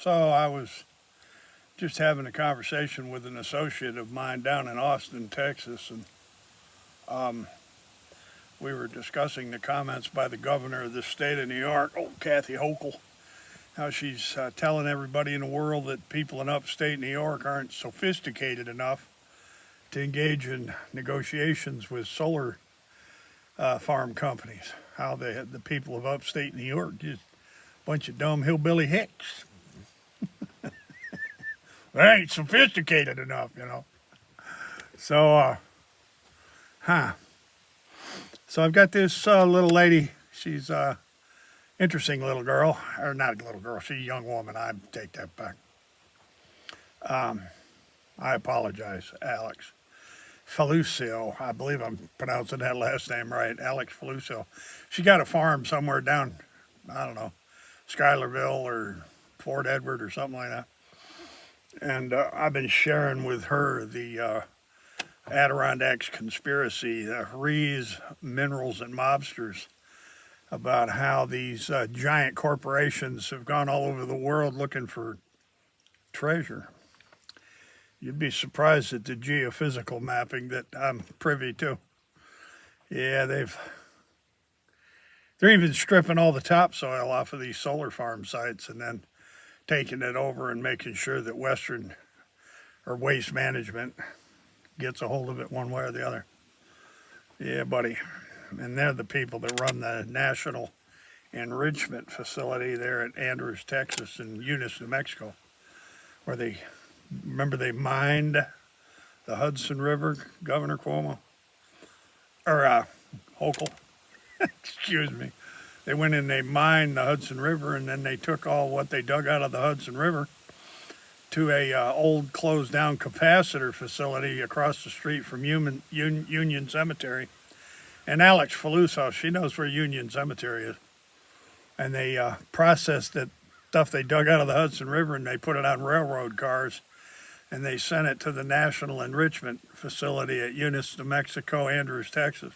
So I was just having a conversation with an associate of mine down in Austin, Texas, and um, we were discussing the comments by the governor of the state of New York, old Kathy Hochul, how she's telling everybody in the world that people in upstate New York aren't sophisticated enough to engage in negotiations with solar farm companies. How the people of upstate New York just a bunch of dumb hillbilly hicks. They ain't sophisticated enough. So, So I've got this little lady. She's interesting little girl, or not a little girl. She's a young woman. I take that back. I apologize, Alex Felucio. I believe I'm pronouncing that last name right. Alex Felucio. She got a farm somewhere down, I don't know, Schuylerville or Fort Edward or something like that. And I've been sharing with her the Adirondacks conspiracy, the Rees, minerals, and mobsters, about how these giant corporations have gone all over the world looking for treasure. You'd be surprised at the geophysical mapping that I'm privy to. Yeah, they're even stripping all the topsoil off of these solar farm sites and then taking it over and making sure that Western or Waste Management gets a hold of it one way or the other. Yeah, buddy. And they're the people that run the National Enrichment Facility there at Andrews, Texas, and Eunice, New Mexico, where they mined the Hudson River, Governor Cuomo, or Hochul, excuse me. They went in, they mined the Hudson River, and then they took all what they dug out of the Hudson River to a old closed-down capacitor facility across the street from Union Cemetery. And Alex Felucio, she knows where Union Cemetery is. And they processed that stuff they dug out of the Hudson River, and they put it on railroad cars, and they sent it to the National Enrichment Facility at Eunice, New Mexico, Andrews, Texas.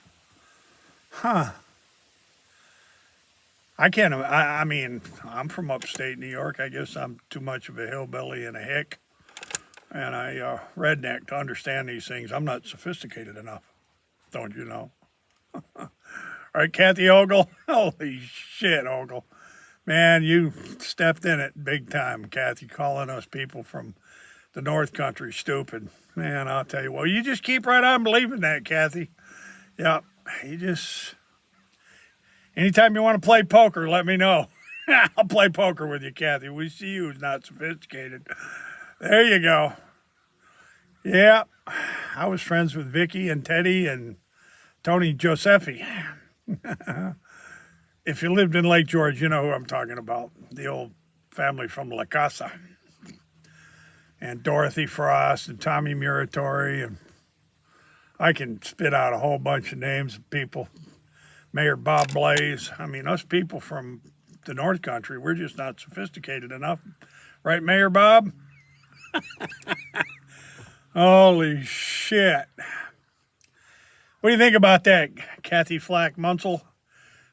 I mean, I'm from upstate New York. I guess I'm too much of a hillbilly and a hick, and I redneck to understand these things. I'm not sophisticated enough, don't you know? All right, Kathy Ogle. Holy shit, Ogle. Man, you stepped in it big time, Kathy, calling us people from the North Country stupid. Man, I'll tell you what, you just keep right on believing that, Kathy. Yeah, anytime you want to play poker, let me know. I'll play poker with you, Kathy. We see you who's not sophisticated. There you go. Yeah, I was friends with Vicky and Teddy and Tony Josephi. If you lived in Lake George, you know who I'm talking about. The old family from La Casa. And Dorothy Frost and Tommy Muratori. And I can spit out a whole bunch of names of people. Mayor Bob Blaze. I mean, us people from the North Country, we're just not sophisticated enough. Right, Mayor Bob? Holy shit. What do you think about that, Kathy Flack Munsell?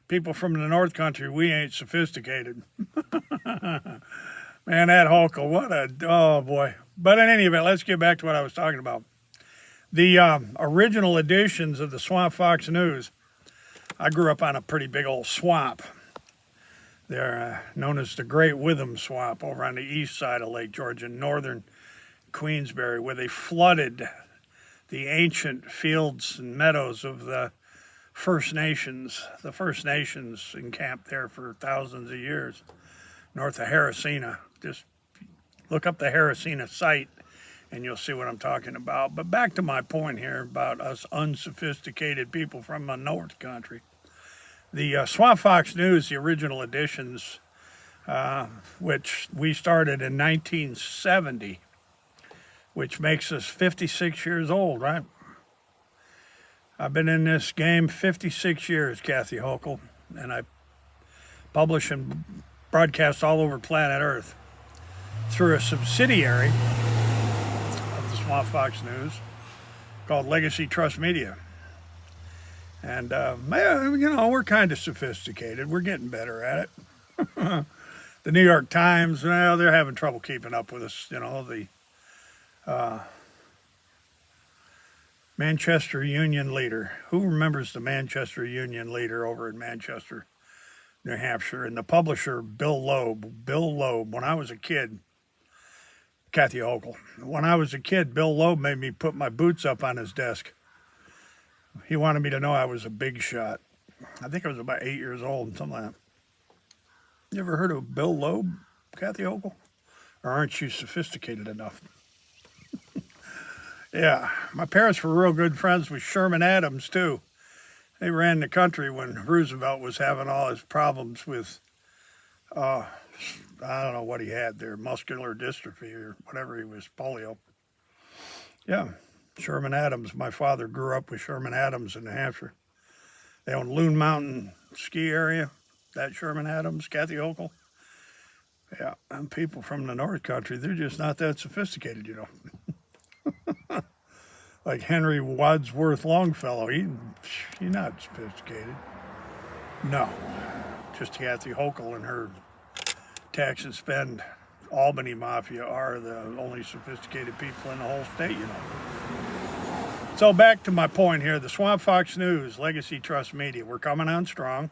People from the North Country, we ain't sophisticated. Man, that Hulk, oh boy. But in any event, let's get back to what I was talking about. The original editions of the Swamp Fox News, I grew up on a pretty big old swamp. They're known as the Great Witham Swamp over on the east side of Lake George in northern Queensbury, where they flooded the ancient fields and meadows of the First Nations. The First Nations encamped there for thousands of years, north of Harrisina. Just look up the Harrisina site and you'll see what I'm talking about. But back to my point here about us unsophisticated people from the North Country. The Swamp Fox News, the original editions, which we started in 1970, which makes us 56 years old, right? I've been in this game 56 years, Kathy Hochul, and I publish and broadcast all over planet Earth through a subsidiary of the Swamp Fox News called Legacy Trust Media. And, we're kind of sophisticated. We're getting better at it. The New York Times, well, they're having trouble keeping up with us. You know, the Manchester Union leader. Who remembers the Manchester Union leader over in Manchester, New Hampshire? And the publisher, Bill Loeb. Bill Loeb, when I was a kid, Kathy Hochul. When I was a kid, Bill Loeb made me put my boots up on his desk. He wanted me to know I was a big shot. I think I was about 8 years old and something like that. You ever heard of Bill Loeb, Kathy Hochul? Or aren't you sophisticated enough? Yeah, my parents were real good friends with Sherman Adams, too. They ran the country when Roosevelt was having all his problems with, I don't know what he had there, muscular dystrophy or whatever he was, polio. Yeah, Sherman Adams. My father grew up with Sherman Adams in New Hampshire. They own Loon Mountain ski area, that Sherman Adams, Kathy Hochul. Yeah, and people from the North Country, they're just not that sophisticated, you know. Like Henry Wadsworth Longfellow, he's not sophisticated. No, just Kathy Hochul and her tax and spend Albany Mafia are the only sophisticated people in the whole state, you know. So back to my point here, the Swamp Fox News, Legacy Trust Media, we're coming on strong,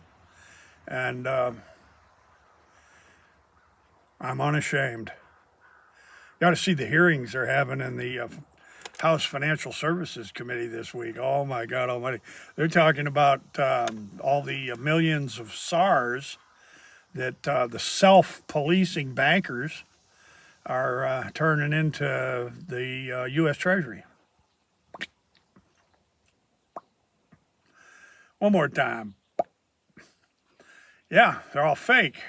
and I'm unashamed. You ought to see the hearings they're having in the House Financial Services Committee this week. Oh my God almighty. They're talking about all the millions of SARs that the self-policing bankers are turning into the U.S. Treasury. One more time. Yeah, they're all fake.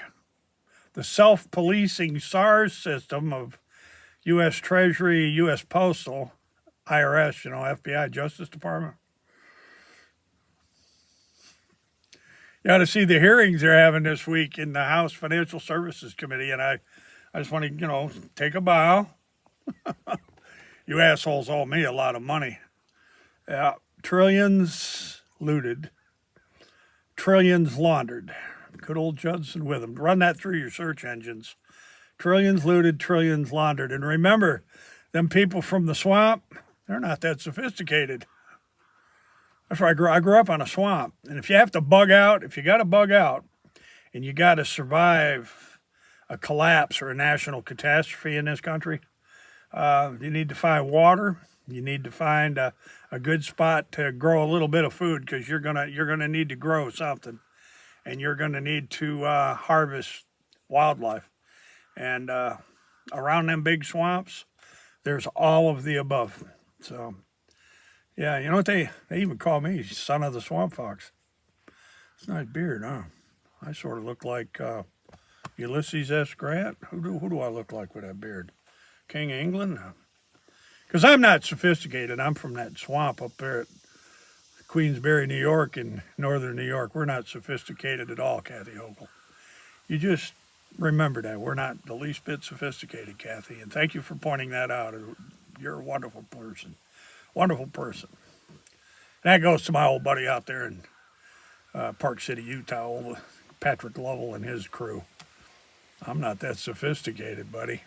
The self-policing SARS system of U.S. Treasury, U.S. Postal, IRS, you know, FBI, Justice Department. You ought to see the hearings they're having this week in the House Financial Services Committee, and I just want to, you know, take a bow. You assholes owe me a lot of money. Yeah, trillions looted, trillions laundered. Good old Judson Witham. Run that through your search engines. Trillions looted, trillions laundered. And remember, them people from the swamp, they're not that sophisticated. That's where I grew up on a swamp. And if you have to bug out, if you got to bug out, and you got to survive a collapse or a national catastrophe in this country, you need to find water. You need to find a good spot to grow a little bit of food, because you're gonna need to grow something, and you're gonna need to harvest wildlife. And around them big swamps, there's all of the above. So, yeah, you know what, they even call me son of the swamp fox. It's a nice beard, huh? I sort of look like Ulysses S. Grant. Who do I look like with that beard? King of England? Because I'm not sophisticated. I'm from that swamp up there at Queensbury, New York, in northern New York. We're not sophisticated at all, Kathy Hochul. You just remember that. We're not the least bit sophisticated, Kathy. And thank you for pointing that out. You're a wonderful person. Wonderful person. And that goes to my old buddy out there in Park City, Utah, old Patrick Lovell and his crew. I'm not that sophisticated, buddy.